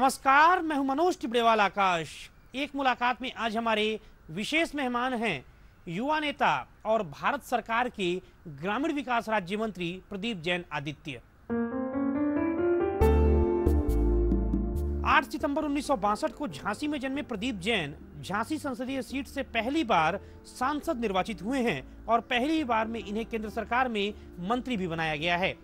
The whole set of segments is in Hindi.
नमस्कार, मैं हूं मनोज टिबड़ेवाल आकाश। एक मुलाकात में आज हमारे विशेष मेहमान हैं युवा नेता और भारत सरकार के ग्रामीण विकास राज्य मंत्री प्रदीप जैन आदित्य। 8 सितंबर 1962 को झांसी में जन्मे प्रदीप जैन झांसी संसदीय सीट से पहली बार सांसद निर्वाचित हुए हैं और पहली बार में इन्हें केंद्र सरकार में मंत्री भी बनाया गया है।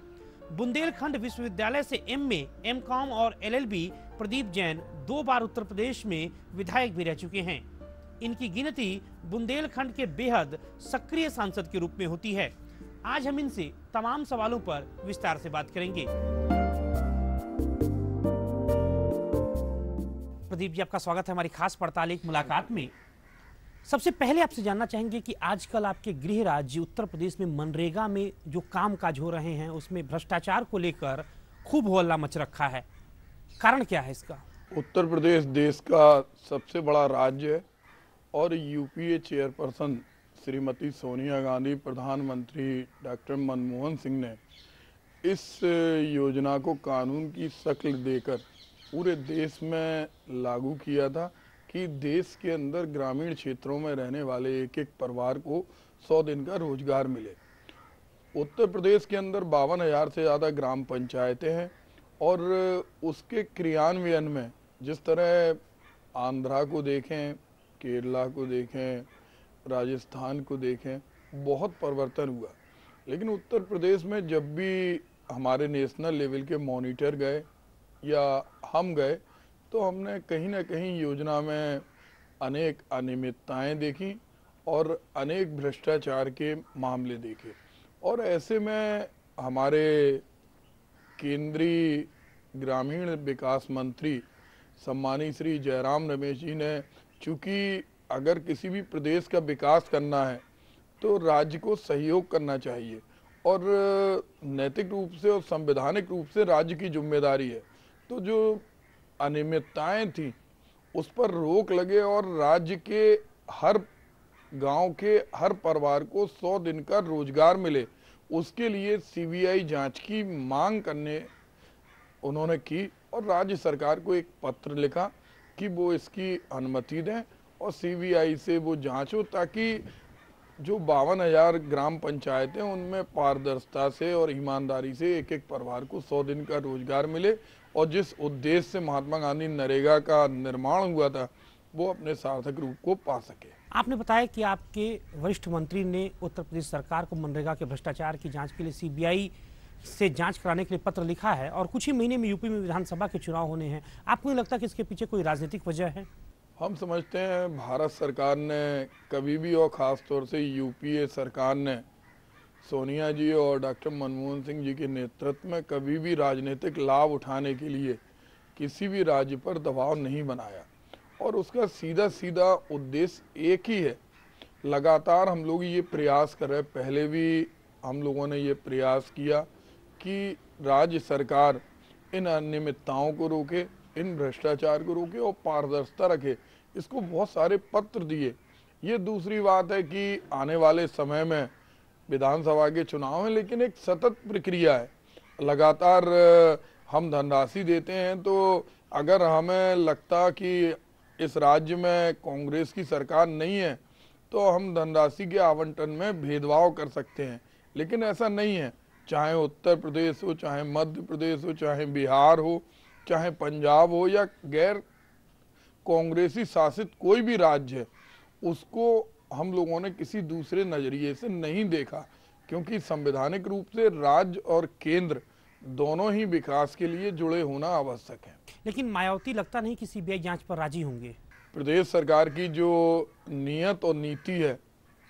बुंदेलखंड विश्वविद्यालय से एमए, एमकॉम और एलएलबी प्रदीप जैन 2 बार उत्तर प्रदेश में विधायक भी रह चुके हैं। इनकी गिनती बुंदेलखंड के बेहद सक्रिय सांसद के रूप में होती है। आज हम इनसे तमाम सवालों पर विस्तार से बात करेंगे। प्रदीप जी, आपका स्वागत है हमारी खास पड़ताल एक मुलाकात में। सबसे पहले आपसे जानना चाहेंगे कि आजकल आपके गृह राज्य उत्तर प्रदेश में मनरेगा में जो काम काज हो रहे हैं उसमें भ्रष्टाचार को लेकर खूब हल्ला मच रखा है। कारण क्या है इसका? उत्तर प्रदेश देश का सबसे बड़ा राज्य है और यूपीए चेयरपर्सन श्रीमती सोनिया गांधी, प्रधानमंत्री डॉक्टर मनमोहन सिंह ने इस योजना को कानून की शक्ल देकर पूरे देश में लागू किया था कि देश के अंदर ग्रामीण क्षेत्रों में रहने वाले एक एक परिवार को 100 दिन का रोजगार मिले। उत्तर प्रदेश के अंदर 52,000 से ज़्यादा ग्राम पंचायतें हैं और उसके क्रियान्वयन में जिस तरह आंध्रा को देखें, केरला को देखें, राजस्थान को देखें, बहुत परिवर्तन हुआ। लेकिन उत्तर प्रदेश में जब भी हमारे नेशनल लेवल के मॉनिटर गए या हम गए तो हमने कहीं ना कहीं योजना में अनेक अनियमितताएं देखी और अनेक भ्रष्टाचार के मामले देखे। और ऐसे में हमारे केंद्रीय ग्रामीण विकास मंत्री सम्मानीय श्री जयराम रमेश जी ने, चूँकि अगर किसी भी प्रदेश का विकास करना है तो राज्य को सहयोग करना चाहिए और नैतिक रूप से और संवैधानिक रूप से राज्य की जिम्मेदारी है। तो जो अनियमितताएं थी उस पर रोक लगे और राज्य के हर गांव के हर परिवार को 100 दिन का रोजगार मिले, उसके लिए सीबीआई जांच की मांग करने उन्होंने की और राज्य सरकार को एक पत्र लिखा कि वो इसकी अनुमति दें और सीबीआई से वो जांच हो ताकि जो 52,000 ग्राम पंचायतें उनमें पारदर्शिता से और ईमानदारी से एक एक परिवार को 100 दिन का रोजगार मिले और जिस उद्देश्य से महात्मा गांधी नरेगा का निर्माण हुआ था वो अपने सार्थक रूप को पा सके। आपने बताया कि आपके वरिष्ठ मंत्री ने उत्तर प्रदेश सरकार को मनरेगा के भ्रष्टाचार की जांच के लिए सीबीआई से जांच कराने के लिए पत्र लिखा है और कुछ ही महीने में यूपी में विधानसभा के चुनाव होने हैं। आपको नहीं लगता कि इसके पीछे कोई राजनीतिक वजह है? हम समझते हैं भारत सरकार ने कभी भी और ख़ास तौर से यूपीए सरकार ने सोनिया जी और डॉक्टर मनमोहन सिंह जी के नेतृत्व में कभी भी राजनीतिक लाभ उठाने के लिए किसी भी राज्य पर दबाव नहीं बनाया और उसका सीधा सीधा उद्देश्य एक ही है। लगातार हम लोग ये प्रयास कर रहे हैं, पहले भी हम लोगों ने ये प्रयास किया कि राज्य सरकार इन अनियमितताओं को रोके, इन भ्रष्टाचार को रोके और पारदर्शिता रखे। इसको बहुत सारे पत्र दिए। ये दूसरी बात है कि आने वाले समय में विधानसभा के चुनाव हैं, लेकिन एक सतत प्रक्रिया है। लगातार हम धनराशि देते हैं तो अगर हमें लगता कि इस राज्य में कांग्रेस की सरकार नहीं है तो हम धनराशि के आवंटन में भेदभाव कर सकते हैं, लेकिन ऐसा नहीं है। चाहे उत्तर प्रदेश हो, चाहे मध्य प्रदेश हो, चाहे बिहार हो, चाहे पंजाब हो या गैर कांग्रेसी शासित कोई भी राज्य है, उसको हम लोगों ने किसी दूसरे नजरिए से नहीं देखा क्योंकि संवैधानिक रूप से राज्य और केंद्र दोनों ही विकास के लिए जुड़े होना आवश्यक है। लेकिन मायावती लगता नहीं कि सीबीआई जांच पर राजी होंगे। प्रदेश सरकार की जो नीयत और नीति है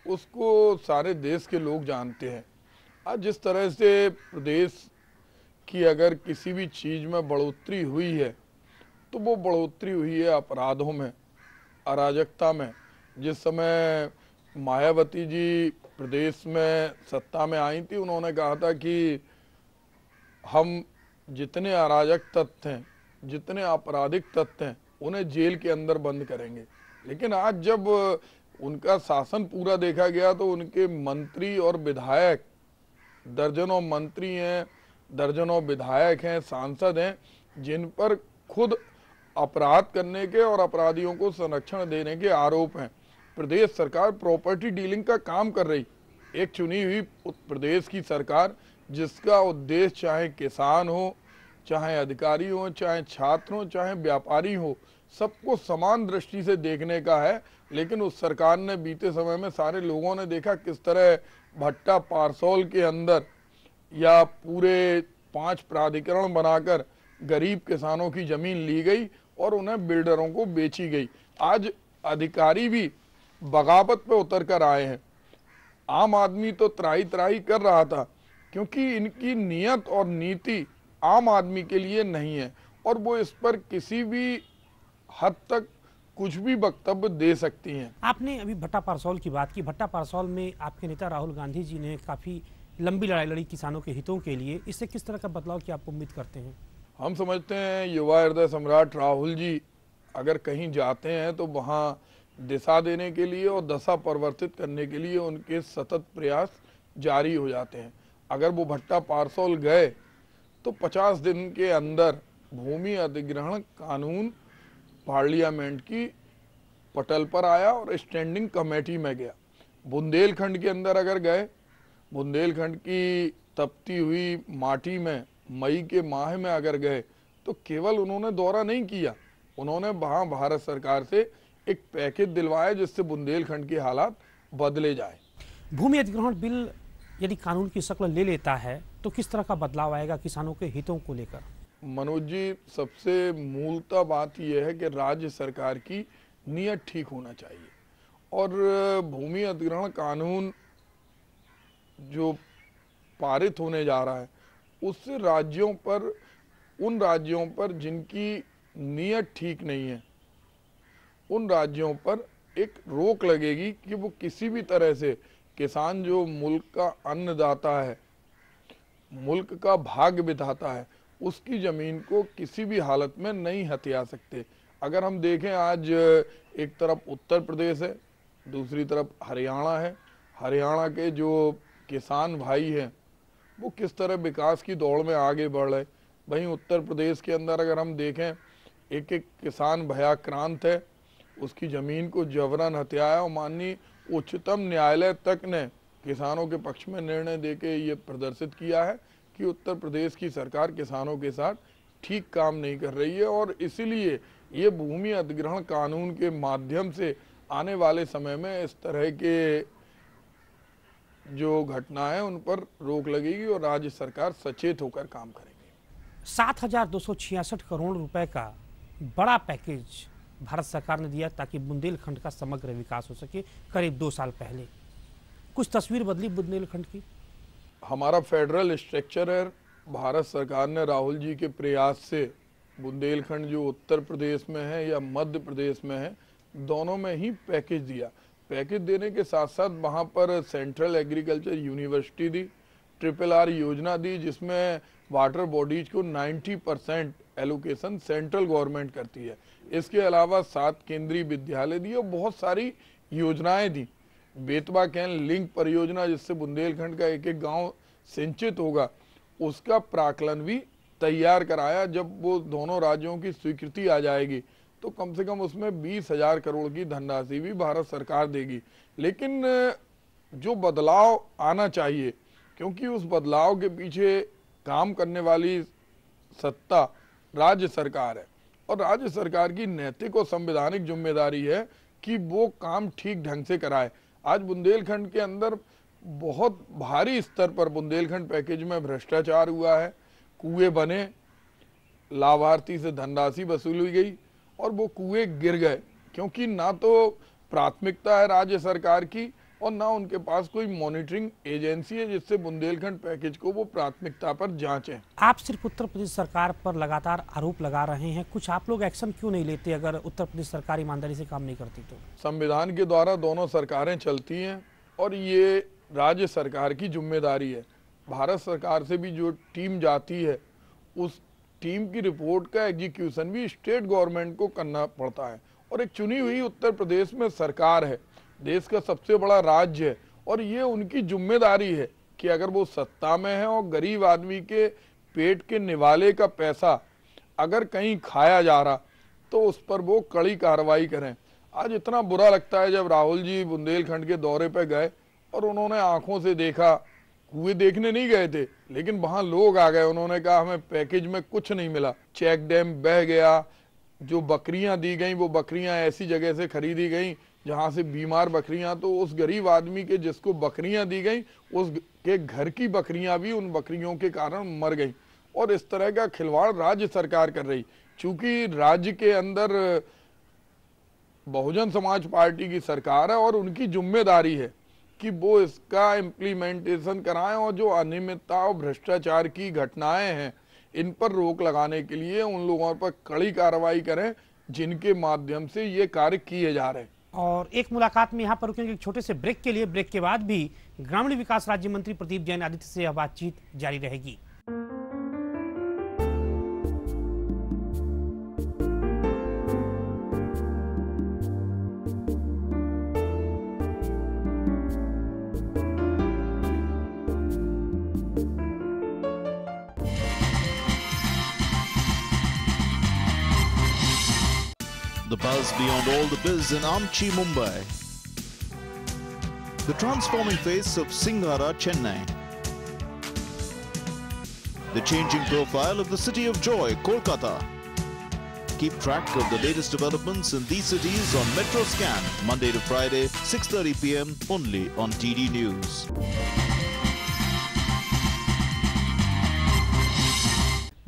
उसको सारे देश के लोग जानते हैं। आज जिस तरह से प्रदेश की अगर किसी भी चीज़ में बढ़ोतरी हुई है तो वो बढ़ोतरी हुई है अपराधों में, अराजकता में। जिस समय मायावती जी प्रदेश में सत्ता में आई थी, उन्होंने कहा था कि हम जितने अराजक तत्व हैं, जितने आपराधिक तत्व हैं, उन्हें जेल के अंदर बंद करेंगे। लेकिन आज जब उनका शासन पूरा देखा गया तो उनके मंत्री और विधायक, दर्जनों मंत्री हैं, दर्जनों विधायक हैं, सांसद हैं, जिन पर खुद अपराध करने के और अपराधियों को संरक्षण देने के आरोप हैं। प्रदेश सरकार प्रॉपर्टी डीलिंग का काम कर रही, एक चुनी हुई प्रदेश की सरकार जिसका उद्देश्य चाहे किसान हो, चाहे अधिकारी हो, चाहे छात्र हो, चाहे व्यापारी हो, सबको समान दृष्टि से देखने का है। लेकिन उस सरकार ने बीते समय में सारे लोगों ने देखा किस तरह भट्टा पारसौल के अंदर या पूरे 5 प्राधिकरण बनाकर गरीब किसानों की जमीन ली गई और उन्हें बिल्डरों को बेची गई। आज अधिकारी भी बगावत पे उतर कर आए हैं। आम आदमी तो त्राही त्राही कर रहा था क्योंकि इनकी नीयत और नीति आम आदमी के लिए नहीं है और वो इस पर किसी भी हद तक कुछ भी वक्तव्य दे सकती हैं। आपने अभी भट्टा पारसौल की बात की। भट्टा पारसौल में आपके नेता राहुल गांधी जी ने काफ़ी लंबी लड़ाई लड़ी किसानों के हितों के लिए। इससे किस तरह का बदलाव की आप उम्मीद करते हैं? हम समझते हैं युवा हृदय सम्राट राहुल जी अगर कहीं जाते हैं तो वहाँ दिशा देने के लिए और दशा परिवर्तित करने के लिए उनके सतत प्रयास जारी हो जाते हैं। अगर वो भट्टा पारसौल गए तो 50 दिन के अंदर भूमि अधिग्रहण कानून पार्लियामेंट की पटल पर आया और स्टैंडिंग कमेटी में गया। बुंदेलखंड के अंदर अगर गए, बुंदेलखंड की तपती हुई माटी में मई के माह में अगर गए तो केवल उन्होंने दौरा नहीं किया, उन्होंने वहाँ भारत सरकार से एक पैकेज दिलवाया जिससे बुंदेलखंड के हालात बदले जाए। भूमि अधिग्रहण बिल यदि कानून की शक्ल ले लेता है तो किस तरह का बदलाव आएगा किसानों के हितों को लेकर? मनोज जी, सबसे मूलतः बात यह है कि राज्य सरकार की नीयत ठीक होना चाहिए और भूमि अधिग्रहण कानून जो पारित होने जा रहा है उससे राज्यों पर, उन राज्यों पर जिनकी नीयत ठीक नहीं है, उन राज्यों पर एक रोक लगेगी कि वो किसी भी तरह से किसान जो मुल्क का अन्नदाता है, मुल्क का भाग्य बिताता है, उसकी जमीन को किसी भी हालत में नहीं हथिया सकते। अगर हम देखें आज एक तरफ उत्तर प्रदेश है, दूसरी तरफ हरियाणा है। हरियाणा के जो किसान भाई हैं वो किस तरह विकास की दौड़ में आगे बढ़ रहे। वहीं उत्तर प्रदेश के अंदर अगर हम देखें, एक एक किसान भयाक्रांत है, उसकी ज़मीन को जबरन हत्याया और माननीय उच्चतम न्यायालय तक ने किसानों के पक्ष में निर्णय देके ये प्रदर्शित किया है कि उत्तर प्रदेश की सरकार किसानों के साथ ठीक काम नहीं कर रही है और इसीलिए ये भूमि अधिग्रहण कानून के माध्यम से आने वाले समय में इस तरह के जो घटनाएं उन पर रोक लगेगी और राज्य सरकार सचेत होकर काम करेगी। 7,266 करोड़ रुपए का बड़ा पैकेज भारत सरकार ने दिया ताकि बुंदेलखंड का समग्र विकास हो सके। करीब 2 साल पहले कुछ तस्वीर बदली बुंदेलखंड की। हमारा फेडरल स्ट्रक्चर है, भारत सरकार ने राहुल जी के प्रयास से बुंदेलखंड जो उत्तर प्रदेश में है या मध्य प्रदेश में है, दोनों में ही पैकेज दिया। पैकेज देने के साथ साथ वहाँ पर सेंट्रल एग्रीकल्चर यूनिवर्सिटी दी, RRR योजना दी जिसमें वाटर बॉडीज को 90% एलोकेशन सेंट्रल गवर्नमेंट करती है। इसके अलावा 7 केंद्रीय विद्यालय दिए और बहुत सारी योजनाएं दी। बेतवा कैन लिंक परियोजना जिससे बुंदेलखंड का एक एक गांव सिंचित होगा, उसका प्राक्कलन भी तैयार कराया। जब वो दोनों राज्यों की स्वीकृति आ जाएगी तो कम से कम उसमें 20,000 करोड़ की धनराशि भी भारत सरकार देगी। लेकिन जो बदलाव आना चाहिए, क्योंकि उस बदलाव के पीछे काम करने वाली सत्ता राज्य सरकार है और राज्य सरकार की नैतिक और संवैधानिक जिम्मेदारी है कि वो काम ठीक ढंग से कराए। आज बुंदेलखंड के अंदर बहुत भारी स्तर पर बुंदेलखंड पैकेज में भ्रष्टाचार हुआ है, कुएं बने, लाभार्थी से धनराशि वसूली गई और वो कुएं गिर गए क्योंकि ना तो प्राथमिकता है राज्य सरकार की और ना उनके पास कोई मॉनिटरिंग एजेंसी है जिससे बुंदेलखंड पैकेज को वो प्राथमिकता पर जांचें। आप सिर्फ उत्तर प्रदेश सरकार पर लगातार आरोप लगा रहे हैं, कुछ आप लोग एक्शन क्यों नहीं लेते अगर उत्तर प्रदेश सरकार ईमानदारी से काम नहीं करती तो? संविधान के द्वारा दोनों सरकारें चलती हैं और ये राज्य सरकार की जिम्मेदारी है। भारत सरकार से भी जो टीम जाती है उस टीम की रिपोर्ट का एग्जीक्यूशन भी स्टेट गवर्नमेंट को करना पड़ता है और एक चुनी हुई उत्तर प्रदेश में सरकार है, देश का सबसे बड़ा राज्य है और ये उनकी जिम्मेदारी है कि अगर वो सत्ता में है और गरीब आदमी के पेट के निवाले का पैसा अगर कहीं खाया जा रहा तो उस पर वो कड़ी कार्रवाई करें। आज इतना बुरा लगता है जब राहुल जी बुंदेलखंड के दौरे पर गए और उन्होंने आंखों से देखा, कुएं देखने नहीं गए थे लेकिन वहां लोग आ गए, उन्होंने कहा हमें पैकेज में कुछ नहीं मिला, चेक डैम बह गया, जो बकरियां दी गई वो बकरियां ऐसी जगह से खरीदी गई जहां से बीमार बकरियां, तो उस गरीब आदमी के जिसको बकरियां दी गई उसके घर की बकरियां भी उन बकरियों के कारण मर गई। और इस तरह का खिलवाड़ राज्य सरकार कर रही, चूंकि राज्य के अंदर बहुजन समाज पार्टी की सरकार है और उनकी जिम्मेदारी है कि वो इसका इम्प्लीमेंटेशन कराएं और जो अनियमितता और भ्रष्टाचार की घटनाएं हैं इन पर रोक लगाने के लिए उन लोगों पर कड़ी कार्रवाई करें जिनके माध्यम से ये कार्य किए जा रहे हैं। और एक मुलाकात में यहाँ पर रुकेंगे एक छोटे से ब्रेक के लिए। ब्रेक के बाद भी ग्रामीण विकास राज्य मंत्री प्रदीप जैन आदित्य से यह बातचीत जारी रहेगी। The buzz beyond all the biz in Amchi, Mumbai. The transforming face of Singhara, Chennai. The changing profile of the city of joy, Kolkata. Keep track of the latest developments in these cities on Metro Scan, Monday to Friday, 6:30 p.m. only on TD News.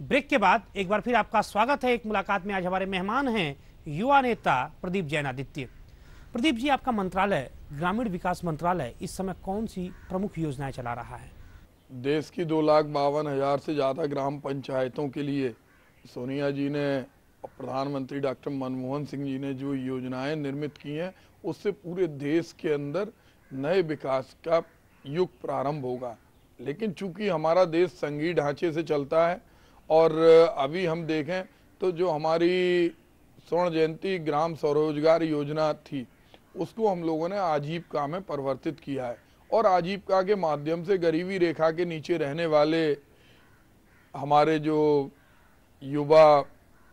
Break के बाद एक बार फिर आपका स्वागत है। एक मुलाकात में आज हमारे मेहमान हैं युवा नेता प्रदीप जैन आदित्य। प्रदीप जी, आपका मंत्रालय ग्रामीण विकास मंत्रालय इस समय कौन सी प्रमुख योजनाएं चला रहा है? देश की 2,52,000 से ज़्यादा ग्राम पंचायतों के लिए सोनिया जी ने और प्रधानमंत्री डॉक्टर मनमोहन सिंह जी ने जो योजनाएं निर्मित की हैं उससे पूरे देश के अंदर नए विकास का युग प्रारंभ होगा। लेकिन चूंकि हमारा देश संघीय ढांचे से चलता है और अभी हम देखें तो जो हमारी स्वर्ण जयंती ग्राम स्वरोजगार योजना थी उसको हम लोगों ने आजीविका में परिवर्तित किया है और आजीविका के माध्यम से गरीबी रेखा के नीचे रहने वाले हमारे जो युवा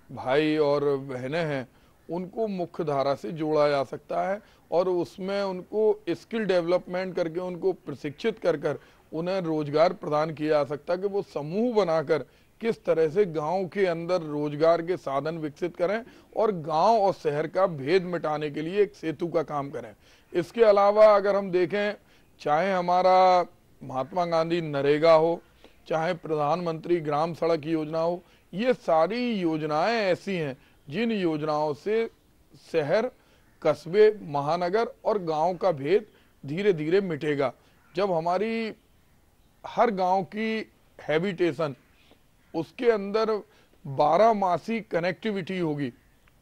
भाई और बहनें हैं उनको मुख्य धारा से जोड़ा जा सकता है और उसमें उनको स्किल डेवलपमेंट करके उनको प्रशिक्षित कर उन्हें रोजगार प्रदान किया जा सकता है कि वो समूह बनाकर किस तरह से गांव के अंदर रोजगार के साधन विकसित करें और गांव और शहर का भेद मिटाने के लिए एक सेतु का काम करें। इसके अलावा अगर हम देखें, चाहे हमारा महात्मा गांधी नरेगा हो, चाहे प्रधानमंत्री ग्राम सड़क योजना हो, ये सारी योजनाएं ऐसी हैं जिन योजनाओं से शहर, कस्बे, महानगर और गांव का भेद धीरे धीरे मिटेगा। जब हमारी हर गांव की हैबिटेशन उसके अंदर 12 मासी कनेक्टिविटी होगी,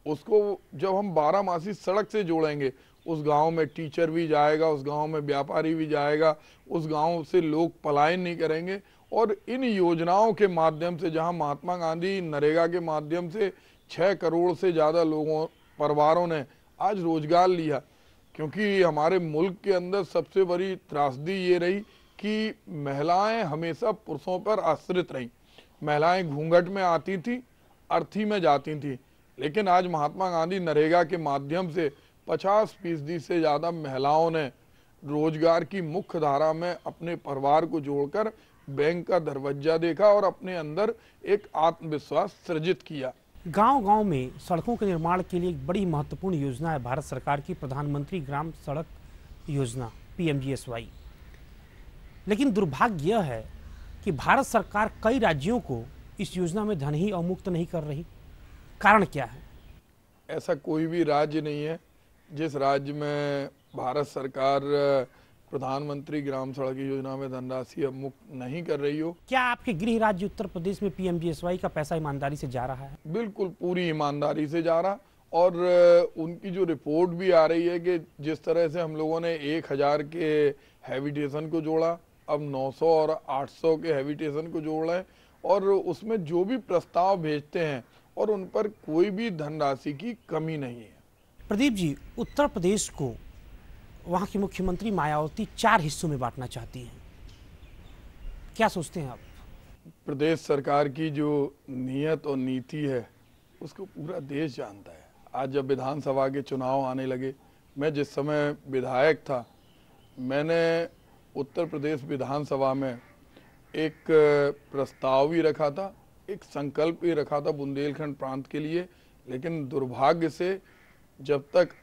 उसको जब हम 12 मासी सड़क से जोड़ेंगे, उस गांव में टीचर भी जाएगा, उस गांव में व्यापारी भी जाएगा, उस गांव से लोग पलायन नहीं करेंगे। और इन योजनाओं के माध्यम से जहां महात्मा गांधी नरेगा के माध्यम से 6 करोड़ से ज़्यादा लोगों परिवारों ने आज रोजगार लिया, क्योंकि हमारे मुल्क के अंदर सबसे बड़ी त्रासदी ये रही कि महिलाएं हमेशा पुरुषों पर आश्रित रहीं। महिलाएं घूंघट में आती थी, अर्थी में जाती थी, लेकिन आज महात्मा गांधी नरेगा के माध्यम से 50% से ज़्यादा महिलाओं ने रोजगार की मुख्य धारा में अपने परिवार को जोड़कर बैंक का दरवाजा देखा और अपने अंदर एक आत्मविश्वास सृजित किया। गांव-गांव में सड़कों के निर्माण के लिए एक बड़ी महत्वपूर्ण योजना है भारत सरकार की प्रधानमंत्री ग्राम सड़क योजना PMGSY। लेकिन दुर्भाग्य यह है कि भारत सरकार कई राज्यों को इस योजना में धन ही अवमुक्त नहीं कर रही। कारण क्या है? ऐसा कोई भी राज्य नहीं है जिस राज्य में भारत सरकार प्रधानमंत्री ग्राम सड़क योजना में धनराशि अवमुक्त नहीं कर रही हो। क्या आपके गृह राज्य उत्तर प्रदेश में PMGSY का पैसा ईमानदारी से जा रहा है? बिल्कुल पूरी ईमानदारी से जा रहा और उनकी जो रिपोर्ट भी आ रही है कि जिस तरह से हम लोगों ने 1000 के हैबिटेशन को जोड़ा, अब 900 और 800 के हैबिटेशन को जोड़ रहे हैं और उसमें जो भी प्रस्ताव भेजते हैं और उन पर कोई भी धनराशि की कमी नहीं है। प्रदीप जी, उत्तर प्रदेश को वहाँ की मुख्यमंत्री मायावती 4 हिस्सों में बांटना चाहती हैं, क्या सोचते हैं आप? प्रदेश सरकार की जो नीयत और नीति है उसको पूरा देश जानता है। आज जब विधानसभा के चुनाव आने लगे, मैं जिस समय विधायक था, मैंने उत्तर प्रदेश विधानसभा में एक प्रस्ताव भी रखा था, एक संकल्प भी रखा था बुंदेलखंड प्रांत के लिए, लेकिन दुर्भाग्य से जब तक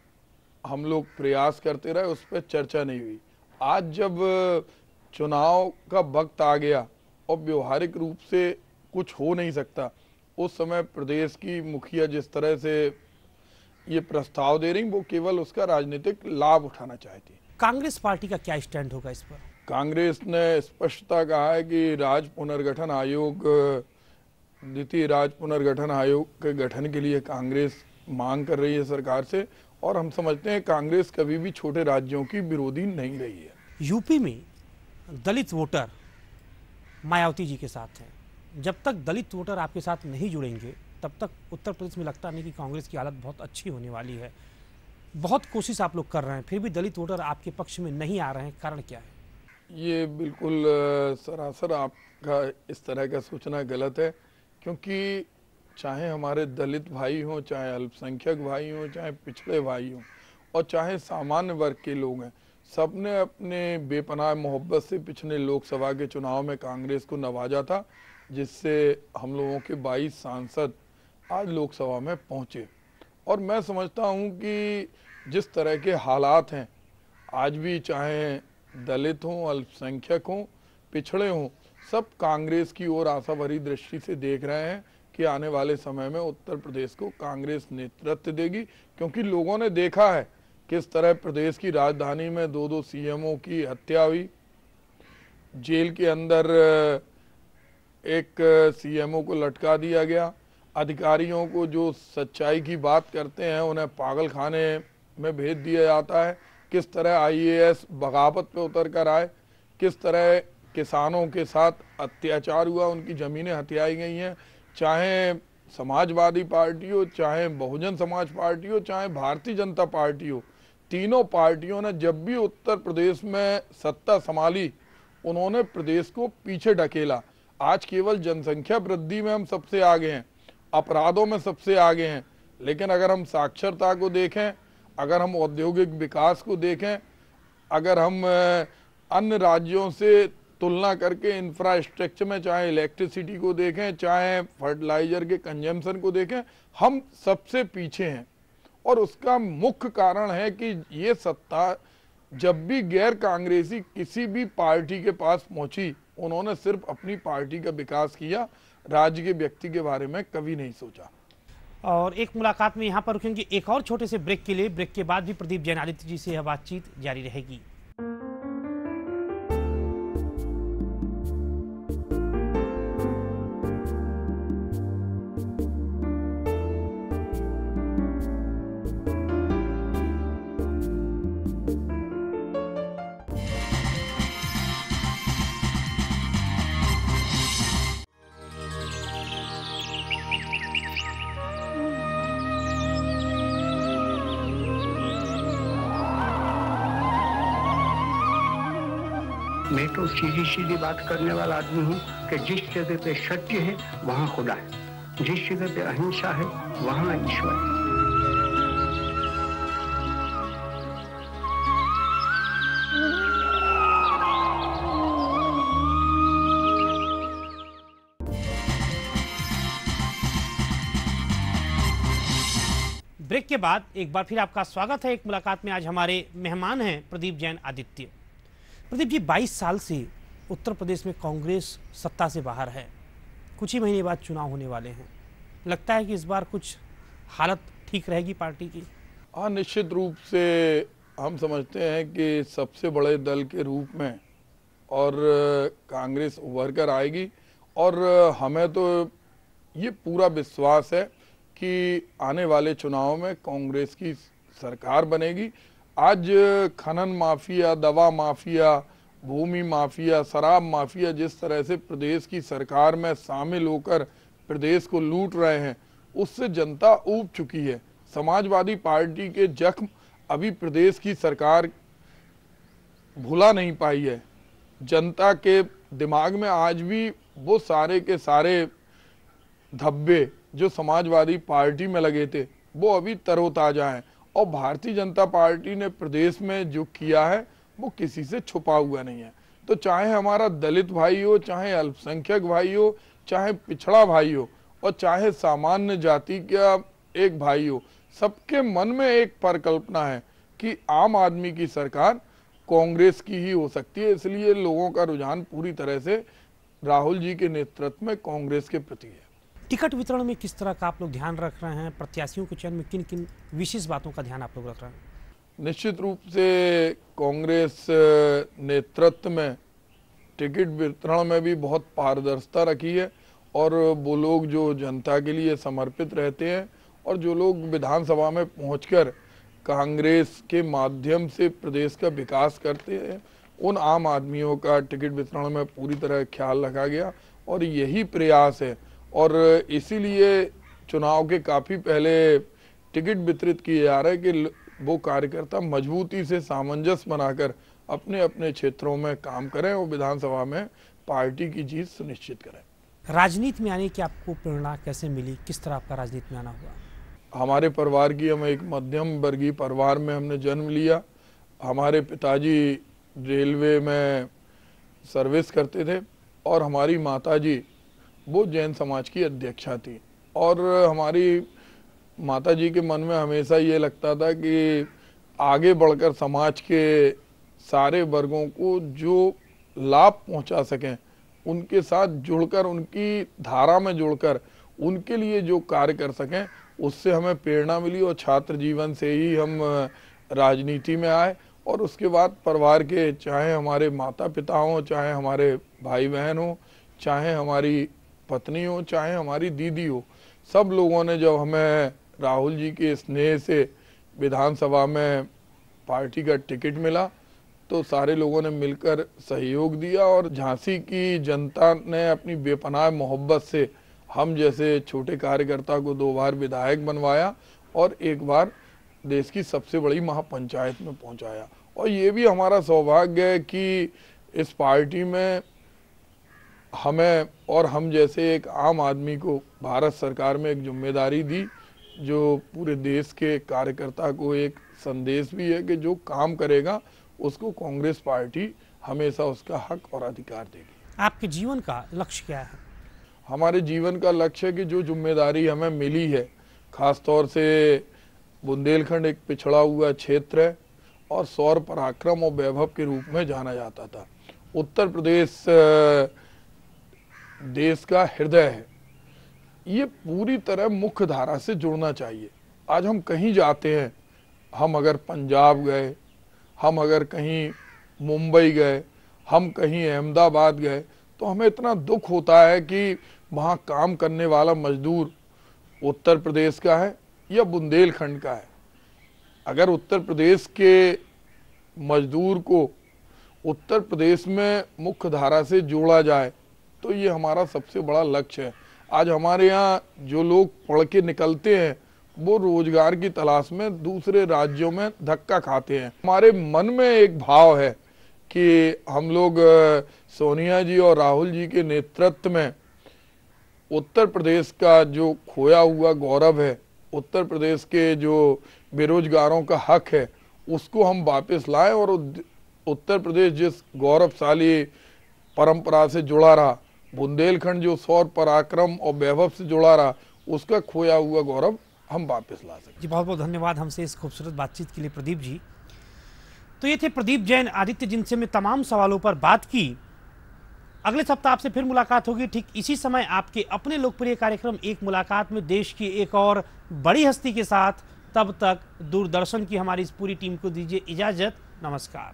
हम लोग प्रयास करते रहे उस पर चर्चा नहीं हुई। आज जब चुनाव का वक्त आ गया और व्यवहारिक रूप से कुछ हो नहीं सकता, उस समय प्रदेश की मुखिया जिस तरह से ये प्रस्ताव दे रही, वो केवल उसका राजनीतिक लाभ उठाना चाहती है। कांग्रेस पार्टी का क्या स्टैंड होगा इस पर? कांग्रेस ने स्पष्टता कहा है कि राज्य पुनर्गठन आयोग, द्वितीय राज्य पुनर्गठन आयोग के गठन के लिए कांग्रेस मांग कर रही है सरकार से, और हम समझते हैं कांग्रेस कभी भी छोटे राज्यों की विरोधी नहीं रही है। यूपी में दलित वोटर मायावती जी के साथ हैं। जब तक दलित वोटर आपके साथ नहीं जुड़ेंगे तब तक उत्तर प्रदेश में लगता नहीं कि कांग्रेस की हालत बहुत अच्छी होने वाली है। बहुत कोशिश आप लोग कर रहे हैं, फिर भी दलित वोटर आपके पक्ष में नहीं आ रहे हैं, कारण क्या है? ये बिल्कुल सरासर आपका इस तरह का सोचना गलत है, क्योंकि चाहे हमारे दलित भाई हों, चाहे अल्पसंख्यक भाई हों, चाहे पिछड़े भाई हों, और चाहे सामान्य वर्ग के लोग हैं, सबने अपने बेपनाह मोहब्बत से पिछले लोकसभा के चुनाव में कांग्रेस को नवाजा था, जिससे हम लोगों के 22 सांसद आज लोकसभा में पहुंचे। और मैं समझता हूं कि जिस तरह के हालात हैं आज भी, चाहे दलित हों, अल्पसंख्यक हों, पिछड़े हों, सब कांग्रेस की ओर आशा भरी दृष्टि से देख रहे हैं कि आने वाले समय में उत्तर प्रदेश को कांग्रेस नेतृत्व देगी, क्योंकि लोगों ने देखा है किस तरह प्रदेश की राजधानी में 2-2 सीएमओ की हत्या हुई, जेल के अंदर एक सीएमओ को लटका दिया गया, अधिकारियों को जो सच्चाई की बात करते हैं उन्हें पागल खाने में भेज दिया जाता है, किस तरह आईएएस बगावत पे उतर कर आए, किस तरह किसानों के साथ अत्याचार हुआ, उनकी ज़मीनें हथियाई गई हैं। चाहे समाजवादी पार्टी हो, चाहे बहुजन समाज पार्टी हो, चाहे भारतीय जनता पार्टी हो, तीनों पार्टियों ने जब भी उत्तर प्रदेश में सत्ता संभाली उन्होंने प्रदेश को पीछे ढकेला। आज केवल जनसंख्या वृद्धि में हम सबसे आगे हैं, अपराधों में सबसे आगे हैं, लेकिन अगर हम साक्षरता को देखें, अगर हम औद्योगिक विकास को देखें, अगर हम अन्य राज्यों से तुलना करके इंफ्रास्ट्रक्चर में चाहे इलेक्ट्रिसिटी को देखें, चाहे फर्टिलाइजर के कंजम्पशन को देखें, हम सबसे पीछे हैं। और उसका मुख्य कारण है कि ये सत्ता जब भी गैर कांग्रेसी किसी भी पार्टी के पास पहुंची, उन्होंने सिर्फ अपनी पार्टी का विकास किया, राज्य के व्यक्ति के बारे में कभी नहीं सोचा। और एक मुलाकात में यहाँ पर रुकेंगे एक और छोटे से ब्रेक के लिए। ब्रेक के बाद भी प्रदीप जैन आदित्य जी से यह बातचीत जारी रहेगी। मैं तो सीधी सीधी बात करने वाला आदमी हूँ कि जिस जगह पे सत्य है वहाँ खुदा है, जिस जगह पे अहिंसा है वहाँ ईश्वर है। ब्रेक के बाद एक बार फिर आपका स्वागत है। एक मुलाकात में आज हमारे मेहमान हैं प्रदीप जैन आदित्य। प्रदीप जी, 22 साल से उत्तर प्रदेश में कांग्रेस सत्ता से बाहर है, कुछ ही महीने बाद चुनाव होने वाले हैं, लगता है कि इस बार कुछ हालत ठीक रहेगी पार्टी की? हाँ, निश्चित रूप से हम समझते हैं कि सबसे बड़े दल के रूप में और कांग्रेस उभर कर आएगी, और हमें तो ये पूरा विश्वास है कि आने वाले चुनाव में कांग्रेस की सरकार बनेगी। आज खनन माफिया, दवा माफिया, भूमि माफिया, शराब माफिया जिस तरह से प्रदेश की सरकार में शामिल होकर प्रदेश को लूट रहे हैं, उससे जनता ऊब चुकी है। समाजवादी पार्टी के जख्म अभी प्रदेश की सरकार भुला नहीं पाई है। जनता के दिमाग में आज भी वो सारे के सारे धब्बे जो समाजवादी पार्टी में लगे थे वो अभी तरोताजा हैं, और भारतीय जनता पार्टी ने प्रदेश में जो किया है वो किसी से छुपा हुआ नहीं है। तो चाहे हमारा दलित भाई हो, चाहे अल्पसंख्यक भाई हो, चाहे पिछड़ा भाई हो, और चाहे सामान्य जाति का एक भाई हो, सबके मन में एक परिकल्पना है कि आम आदमी की सरकार कांग्रेस की ही हो सकती है। इसलिए लोगों का रुझान पूरी तरह से राहुल जी के नेतृत्व में कांग्रेस के प्रति है। टिकट वितरण में किस तरह का आप लोग ध्यान रख रहे हैं? प्रत्याशियों के चयन में किन किन विशेष बातों का ध्यान आप लोग रख रहे हैं? निश्चित रूप से कांग्रेस नेतृत्व में टिकट वितरण में भी बहुत पारदर्शिता रखी है, और वो लोग जो जनता के लिए समर्पित रहते हैं और जो लोग विधानसभा में पहुंचकर कांग्रेस के माध्यम से प्रदेश का विकास करते हैं, उन आम आदमियों का टिकट वितरण में पूरी तरह ख्याल रखा गया, और यही प्रयास है। और इसीलिए चुनाव के काफ़ी पहले टिकट वितरित किए जा रहे हैं कि वो कार्यकर्ता मजबूती से सामंजस्य बनाकर अपने अपने क्षेत्रों में काम करें और विधानसभा में पार्टी की जीत सुनिश्चित करें। राजनीति में आने की आपको प्रेरणा कैसे मिली? किस तरह आपका राजनीति में आना हुआ? हमारे परिवार की, हम एक मध्यम वर्गीय परिवार में हमने जन्म लिया। हमारे पिताजी रेलवे में सर्विस करते थे, और हमारी माताजी वो जैन समाज की अध्यक्षा थी, और हमारी माताजी के मन में हमेशा ये लगता था कि आगे बढ़कर समाज के सारे वर्गों को जो लाभ पहुंचा सकें, उनके साथ जुड़कर, उनकी धारा में जुड़कर उनके लिए जो कार्य कर सकें, उससे हमें प्रेरणा मिली। और छात्र जीवन से ही हम राजनीति में आए, और उसके बाद परिवार के, चाहे हमारे माता पिता हों, चाहे हमारे भाई बहन हों, चाहे हमारी पत्नी हो, चाहे हमारी दीदी हो, सब लोगों ने जब हमें राहुल जी के स्नेह से विधानसभा में पार्टी का टिकट मिला, तो सारे लोगों ने मिलकर सहयोग दिया, और झांसी की जनता ने अपनी बेपनाह मोहब्बत से हम जैसे छोटे कार्यकर्ता को 2 बार विधायक बनवाया, और 1 बार देश की सबसे बड़ी महापंचायत में पहुंचाया। और ये भी हमारा सौभाग्य है कि इस पार्टी में हमें और हम जैसे एक आम आदमी को भारत सरकार में एक जिम्मेदारी दी, जो पूरे देश के कार्यकर्ता को एक संदेश भी है कि जो काम करेगा उसको कांग्रेस पार्टी हमेशा उसका हक और अधिकार देगी। आपके जीवन का लक्ष्य क्या है? हमारे जीवन का लक्ष्य है कि जो जिम्मेदारी हमें मिली है, खास तौर से बुंदेलखंड एक पिछड़ा हुआ क्षेत्र है और सौर पराक्रम और वैभव के रूप में जाना जाता था। उत्तर प्रदेश देश का हृदय है, ये पूरी तरह मुख्य धारा से जुड़ना चाहिए। आज हम कहीं जाते हैं, हम अगर पंजाब गए, हम अगर कहीं मुंबई गए, हम कहीं अहमदाबाद गए, तो हमें इतना दुख होता है कि वहाँ काम करने वाला मजदूर उत्तर प्रदेश का है या बुंदेलखंड का है। अगर उत्तर प्रदेश के मजदूर को उत्तर प्रदेश में मुख्य धारा से जोड़ा जाए, तो ये हमारा सबसे बड़ा लक्ष्य है। आज हमारे यहाँ जो लोग पढ़ के निकलते हैं, वो रोजगार की तलाश में दूसरे राज्यों में धक्का खाते हैं। हमारे मन में एक भाव है कि हम लोग सोनिया जी और राहुल जी के नेतृत्व में उत्तर प्रदेश का जो खोया हुआ गौरव है, उत्तर प्रदेश के जो बेरोजगारों का हक है, उसको हम वापस लाएं, और उत्तर प्रदेश जिस गौरवशाली परंपरा से जुड़ा रहा, बुंदेलखंड जो सौर पराक्रम और वैभव से जुड़ा रहा, उसका खोया हुआ गौरव हम वापस ला सकें। जी बहुत बहुत धन्यवाद हमसे इस खूबसूरत बातचीत के लिए प्रदीप जी। तो ये थे प्रदीप जैन आदित्य, जिनसे मैं तमाम सवालों पर बात की। अगले सप्ताह आपसे फिर मुलाकात होगी ठीक इसी समय आपके अपने लोकप्रिय कार्यक्रम एक मुलाकात में देश की एक और बड़ी हस्ती के साथ। तब तक दूरदर्शन की हमारी इस पूरी टीम को दीजिए इजाजत। नमस्कार।